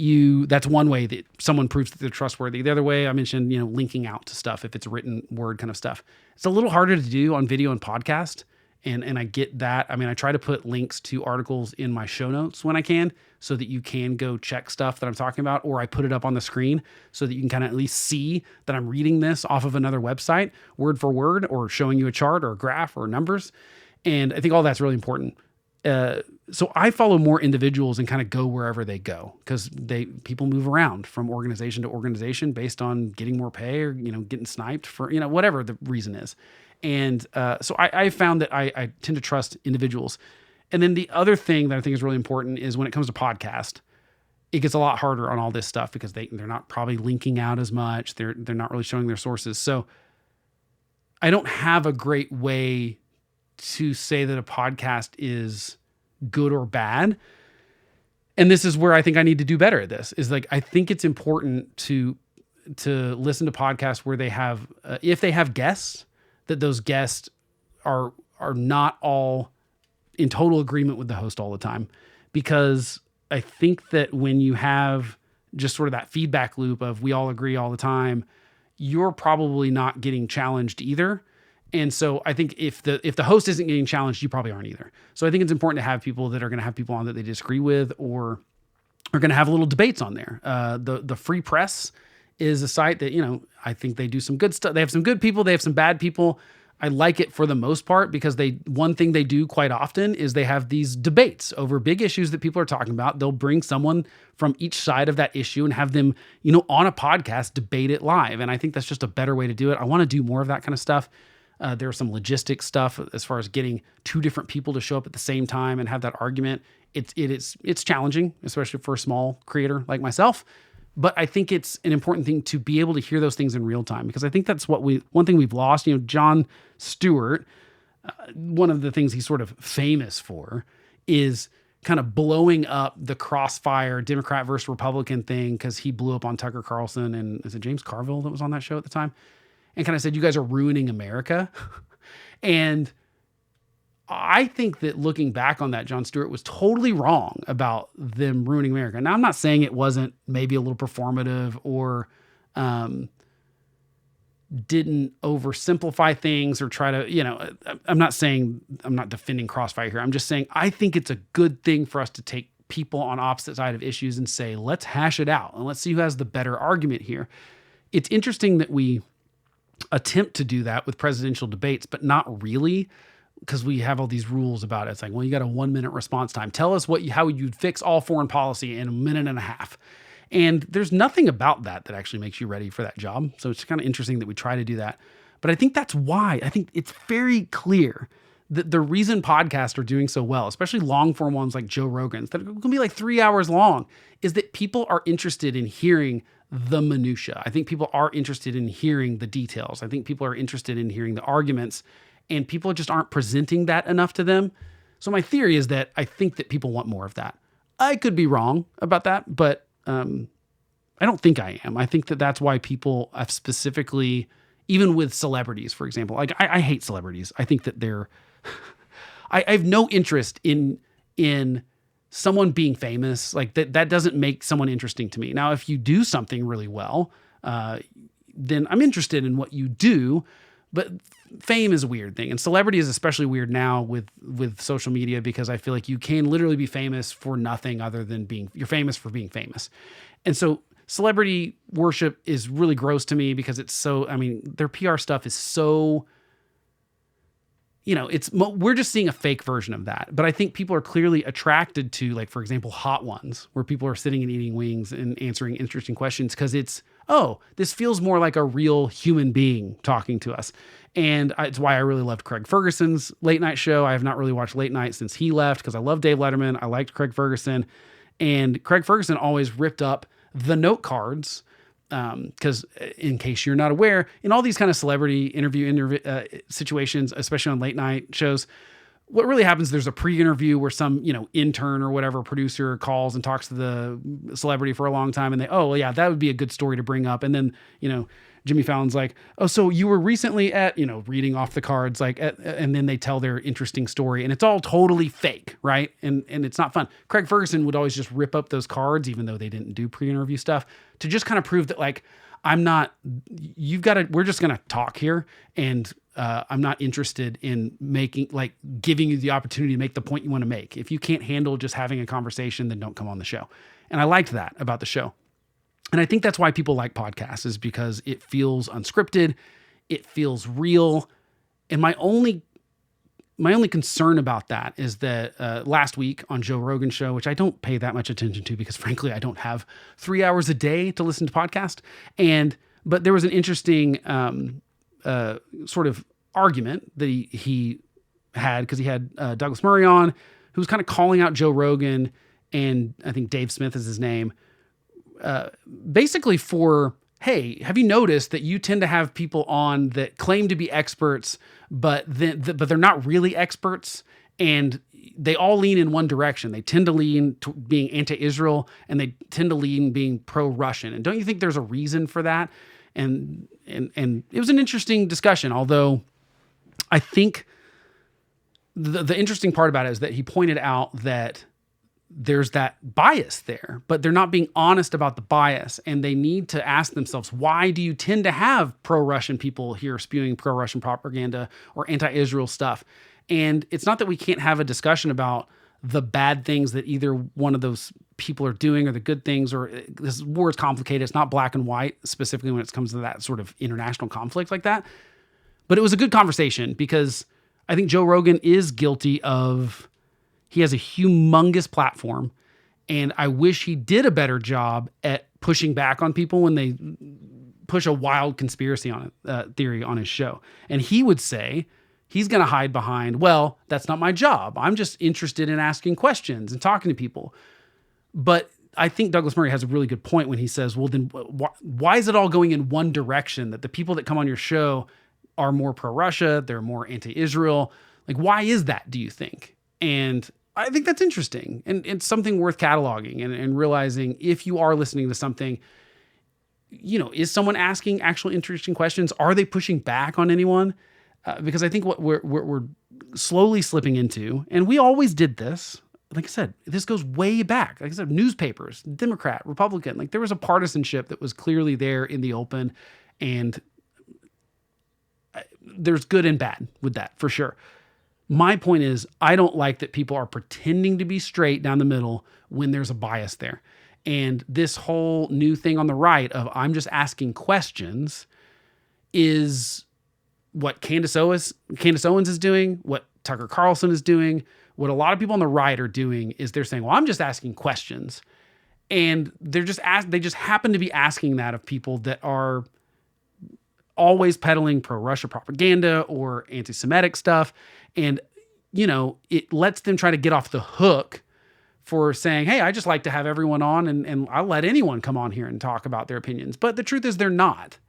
that's one way that someone proves that they're trustworthy. The other way I mentioned, linking out to stuff, if it's written word kind of stuff. It's a little harder to do on video and podcast. And I get that. I try to put links to articles in my show notes when I can, so that you can go check stuff that I'm talking about, or I put it up on the screen so that you can kind of at least see that I'm reading this off of another website, word for word, or showing you a chart or a graph or numbers. And I think all that's really important. So I follow more individuals and kind of go wherever they go, because people move around from organization to organization based on getting more pay or, getting sniped for, whatever the reason is. And so I found that I tend to trust individuals. And then the other thing that I think is really important is when it comes to podcast, it gets a lot harder on all this stuff because they're not probably linking out as much. They're not really showing their sources. So I don't have a great way to say that a podcast is good or bad. And this is where I think I need to do better at this, is like, I think it's important to listen to podcasts where they have, if they have guests, that those guests are not all in total agreement with the host all the time. Because I think that when you have just sort of that feedback loop of we all agree all the time, you're probably not getting challenged either. And so I think if the host isn't getting challenged, you probably aren't either. So I think it's important to have people that are going to have people on that they disagree with, or are going to have little debates on there. The Free Press is a site that, you know, I think they do some good stuff. They have some good people. They have some bad people. I like it for the most part because one thing they do quite often is they have these debates over big issues that people are talking about. They'll bring someone from each side of that issue and have them, you know, on a podcast debate it live. And I think that's just a better way to do it. I want to do more of that kind of stuff. There's some logistics stuff as far as getting two different people to show up at the same time and have that argument. It's challenging, especially for a small creator like myself. But I think it's an important thing to be able to hear those things in real time, because I think that's one thing we've lost. You know, Jon Stewart, one of the things he's sort of famous for is kind of blowing up the crossfire Democrat versus Republican thing, because he blew up on Tucker Carlson and is it James Carville that was on that show at the time, and kind of said, you guys are ruining America. And I think that looking back on that, Jon Stewart was totally wrong about them ruining America. Now, I'm not saying it wasn't maybe a little performative or didn't oversimplify things or try to, you know, I'm not defending Crossfire here. I'm just saying I think it's a good thing for us to take people on opposite side of issues and say, let's hash it out and let's see who has the better argument here. It's interesting that we attempt to do that with presidential debates, but not really, because we have all these rules about it. It's like, well, you got a 1 minute response time. Tell us how you'd fix all foreign policy in a minute and a half. And there's nothing about that actually makes you ready for that job. So it's kind of interesting that we try to do that. But I think that's why I think it's very clear that the reason podcasts are doing so well, especially long form ones like Joe Rogan's, that are going to be like 3 hours long, is that people are interested in hearing the minutia. I think people are interested in hearing the details. I think people are interested in hearing the arguments, and people just aren't presenting that enough to them. So my theory is that I think that people want more of that. I could be wrong about that, but I don't think I am. I think that that's why people have specifically, even with celebrities, for example, like I hate celebrities. I think that I have no interest in someone being famous. Like that doesn't make someone interesting to me. Now, if you do something really well, then I'm interested in what you do. But fame is a weird thing. And celebrity is especially weird now with social media, because I feel like you can literally be famous for nothing other than you're famous for being famous. And so celebrity worship is really gross to me, because it's so, I mean, their PR stuff is so, you know, we're just seeing a fake version of that. But I think people are clearly attracted to, like, for example, Hot Ones, where people are sitting and eating wings and answering interesting questions, because this feels more like a real human being talking to us. And it's why I really loved Craig Ferguson's late night show. I have not really watched late night since he left, because I love Dave Letterman. I liked Craig Ferguson. And Craig Ferguson always ripped up the note cards, because in case you're not aware, in all these kind of celebrity interview situations, especially on late night shows, what really happens, there's a pre-interview where some, you know, intern or whatever producer calls and talks to the celebrity for a long time, and well, yeah, that would be a good story to bring up. And then, you know, Jimmy Fallon's like, oh, so you were recently at, you know, reading off the cards, like, and then they tell their interesting story, and it's all totally fake, right? And it's not fun. Craig Ferguson would always just rip up those cards, even though they didn't do pre-interview stuff, to just kind of prove that, like, we're just going to talk here, and I'm not interested in giving you the opportunity to make the point you want to make. If you can't handle just having a conversation, then don't come on the show. And I liked that about the show. And I think that's why people like podcasts, is because it feels unscripted. It feels real. And my only concern about that is that last week on Joe Rogan's show, which I don't pay that much attention to, because frankly, I don't have 3 hours a day to listen to podcasts. But there was an interesting sort of argument that he had, because he had Douglas Murray on, who was kind of calling out Joe Rogan and I think Dave Smith is his name, basically for, hey, have you noticed that you tend to have people on that claim to be experts, but they're not really experts, and they all lean in one direction. They tend to lean to being anti-Israel, and they tend to lean being pro-Russian. And don't you think there's a reason for that? And it was an interesting discussion, although I think the interesting part about it is that he pointed out that there's that bias there, but they're not being honest about the bias, and they need to ask themselves, why do you tend to have pro-Russian people here spewing pro-Russian propaganda or anti-Israel stuff? And it's not that we can't have a discussion about the bad things that either one of those people are doing or the good things, or this war is complicated. It's not black and white, specifically when it comes to that sort of international conflict like that. But it was a good conversation because I think Joe Rogan is guilty of, he has a humongous platform, and I wish he did a better job at pushing back on people when they push a wild conspiracy on theory on his show. And he would say he's going to hide behind, well, that's not my job. I'm just interested in asking questions and talking to people. But I think Douglas Murray has a really good point when he says, well, then why is it all going in one direction, that the people that come on your show are more pro-Russia, they're more anti-Israel? Like, why is that, do you think? And I think that's interesting, and it's something worth cataloging and realizing, if you are listening to something, is someone asking actual interesting questions? Are they pushing back on anyone? Because I think what we're slowly slipping into, and we always did this, like I said, this goes way back. Like I said, newspapers, Democrat, Republican, like there was a partisanship that was clearly there in the open, and there's good and bad with that for sure. My point is, I don't like that people are pretending to be straight down the middle when there's a bias there. And this whole new thing on the right of I'm just asking questions is what Candace Owens is doing, what Tucker Carlson is doing, what a lot of people on the right are doing is they're saying, well, I'm just asking questions. And they just happen to be asking that of people that are always peddling pro-Russia propaganda or anti-Semitic stuff. And, it lets them try to get off the hook for saying, hey, I just like to have everyone on and I'll let anyone come on here and talk about their opinions. But the truth is they're not.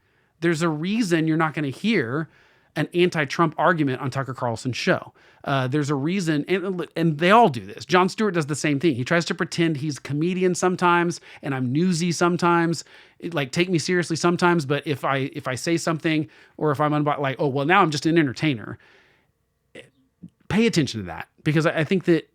There's a reason you're not going to hear an anti-Trump argument on Tucker Carlson's show. There's a reason, and they all do this. Jon Stewart does the same thing. He tries to pretend he's a comedian sometimes, and I'm newsy sometimes. Take me seriously sometimes, but if I say something, or if I'm oh, well, now I'm just an entertainer. Pay attention to that, because I think that,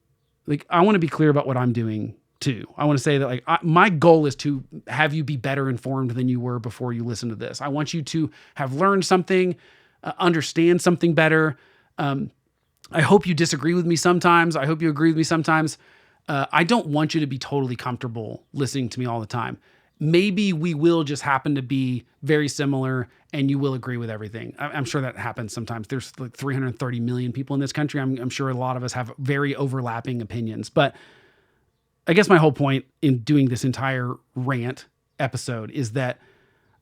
I want to be clear about what I'm doing too. I want to say that my goal is to have you be better informed than you were before you listen to this. I want you to have learned something, understand something better. I hope you disagree with me sometimes. I hope you agree with me sometimes. I don't want you to be totally comfortable listening to me all the time. Maybe we will just happen to be very similar and you will agree with everything. I'm sure that happens sometimes. There's 330 million people in this country. I'm sure a lot of us have very overlapping opinions. But I guess my whole point in doing this entire rant episode is that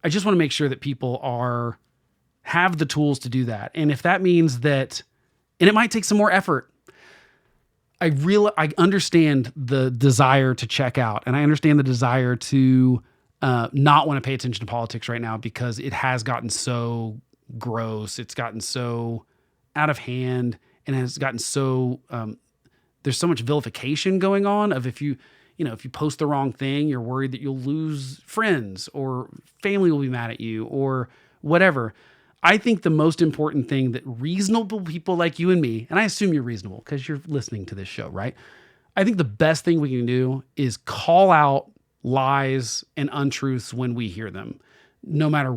I just want to make sure that people have the tools to do that. And if that means that, and it might take some more effort, I understand the desire to check out, and I understand the desire to not want to pay attention to politics right now because it has gotten so gross. It's gotten so out of hand, and has gotten so there's so much vilification going on of if you post the wrong thing, you're worried that you'll lose friends or family will be mad at you or whatever. I think the most important thing that reasonable people like you and me, and I assume you're reasonable because you're listening to this show, right? I think the best thing we can do is call out lies and untruths when we hear them, no matter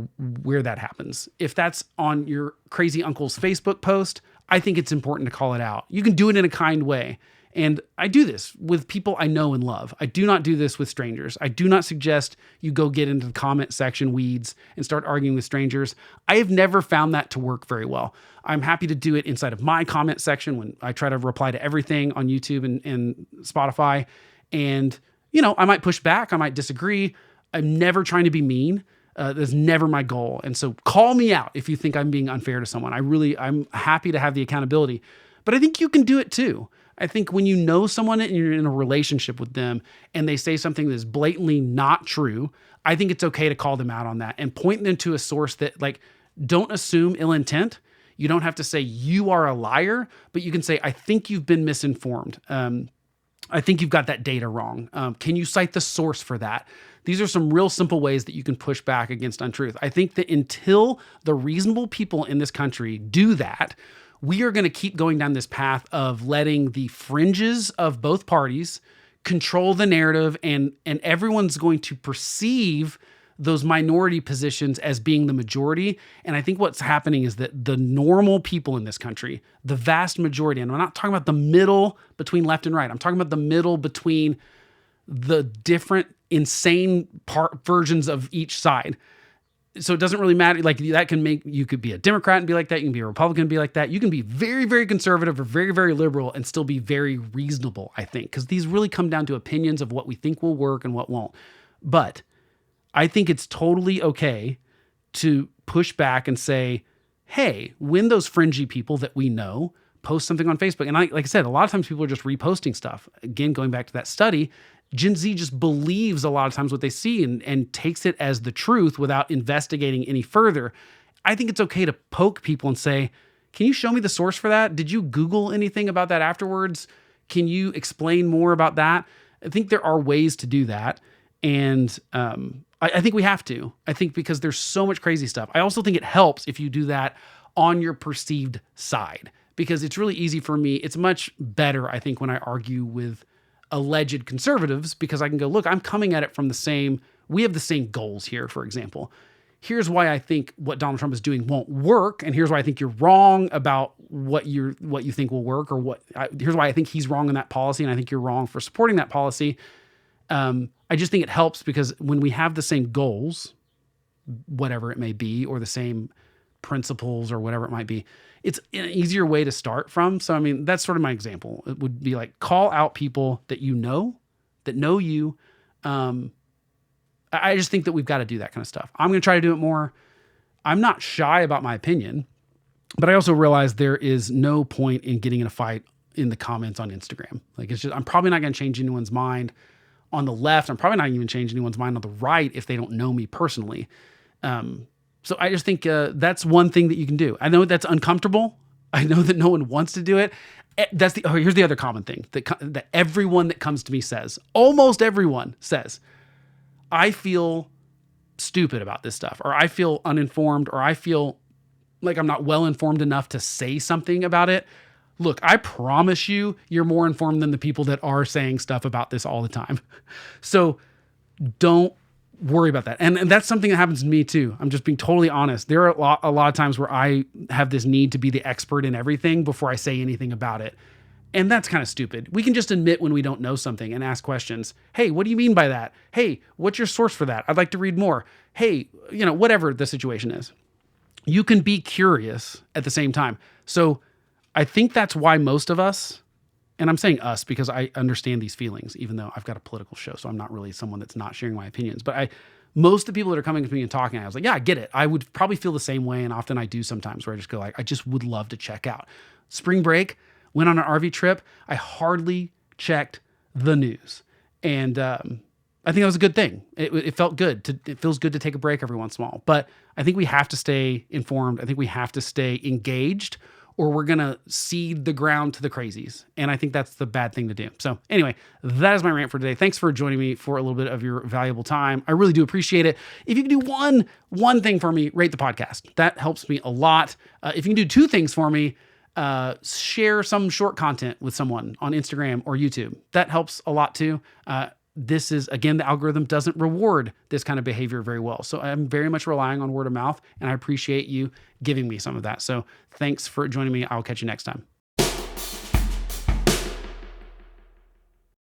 where that happens. If that's on your crazy uncle's Facebook post, I think it's important to call it out. You can do it in a kind way. And I do this with people I know and love. I do not do this with strangers. I do not suggest you go get into the comment section weeds and start arguing with strangers. I have never found that to work very well. I'm happy to do it inside of my comment section when I try to reply to everything on YouTube and Spotify. And, I might push back. I might disagree. I'm never trying to be mean. That's never my goal. And so call me out if you think I'm being unfair to someone. I'm happy to have the accountability. But I think you can do it too. I think when you know someone and you're in a relationship with them and they say something that's blatantly not true, I think it's okay to call them out on that and point them to a source that, like, don't assume ill intent. You don't have to say you are a liar, but you can say, I think you've been misinformed. I think you've got that data wrong. Can you cite the source for that? These are some real simple ways that you can push back against untruth. I think that until the reasonable people in this country do that, we are going to keep going down this path of letting the fringes of both parties control the narrative, and everyone's going to perceive those minority positions as being the majority. And I think what's happening is that the normal people in this country, the vast majority, and I'm not talking about the middle between left and right, I'm talking about the middle between the different insane versions of each side. So it doesn't really matter. Like, that can make, you could be a Democrat and be like that. You can be a Republican and be like that. You can be very, very conservative or very, very liberal and still be very reasonable, I think, because these really come down to opinions of what we think will work and what won't. But I think it's totally okay to push back and say, hey, when those fringy people that we know post something on Facebook, and like I said, a lot of times people are just reposting stuff. Again, going back to that study, Gen Z just believes a lot of times what they see and takes it as the truth without investigating any further. I think it's okay to poke people and say, can you show me the source for that? Did you Google anything about that afterwards? Can you explain more about that? I think there are ways to do that. And I think we have to. I think because there's so much crazy stuff. I also think it helps if you do that on your perceived side, because it's really easy for me. It's much better, I think, when I argue with alleged conservatives, because I can go, look, I'm coming at it from we have the same goals here, for example. Here's why I think what Donald Trump is doing won't work, and here's why I think you're wrong about what you think will work, or here's why I think he's wrong in that policy, and I think you're wrong for supporting that policy. I just think it helps because when we have the same goals, whatever it may be, or the same principles or whatever it might be, it's an easier way to start from. So, I mean, that's sort of my example. It would be like, call out people that you know, that know you. I just think that we've got to do that kind of stuff. I'm going to try to do it more. I'm not shy about my opinion, but I also realize there is no point in getting in a fight in the comments on Instagram. Like, it's just, I'm probably not going to change anyone's mind on the left. I'm probably not even change anyone's mind on the right if they don't know me personally. So I just think that's one thing that you can do. I know that's uncomfortable. I know that no one wants to do it. Here's the other common thing that everyone that comes to me says, almost everyone says, I feel stupid about this stuff, or I feel uninformed, or I feel like I'm not well informed enough to say something about it. Look, I promise you're more informed than the people that are saying stuff about this all the time. So don't worry about that. And that's something that happens to me too. I'm just being totally honest. There are a lot of times where I have this need to be the expert in everything before I say anything about it. And that's kind of stupid. We can just admit when we don't know something and ask questions. Hey, what do you mean by that? Hey, what's your source for that? I'd like to read more. Hey, whatever the situation is. You can be curious at the same time. So I think that's why most of us, and I'm saying us because I understand these feelings, even though I've got a political show, so I'm not really someone that's not sharing my opinions. But most of the people that are coming to me and talking, I was like, yeah, I get it. I would probably feel the same way, and often I do sometimes, where I just go like, I just would love to check out. Spring break, went on an RV trip. I hardly checked the news, and I think that was a good thing. It felt good. It feels good to take a break every once in a while. But I think we have to stay informed. I think we have to stay engaged, or we're going to cede the ground to the crazies. And I think that's the bad thing to do. So anyway, that is my rant for today. Thanks for joining me for a little bit of your valuable time. I really do appreciate it. If you can do one thing for me, rate the podcast. That helps me a lot. If you can do two things for me, share some short content with someone on Instagram or YouTube. That helps a lot too. This is, again, the algorithm doesn't reward this kind of behavior very well. So I'm very much relying on word of mouth, and I appreciate you giving me some of that. So thanks for joining me. I'll catch you next time.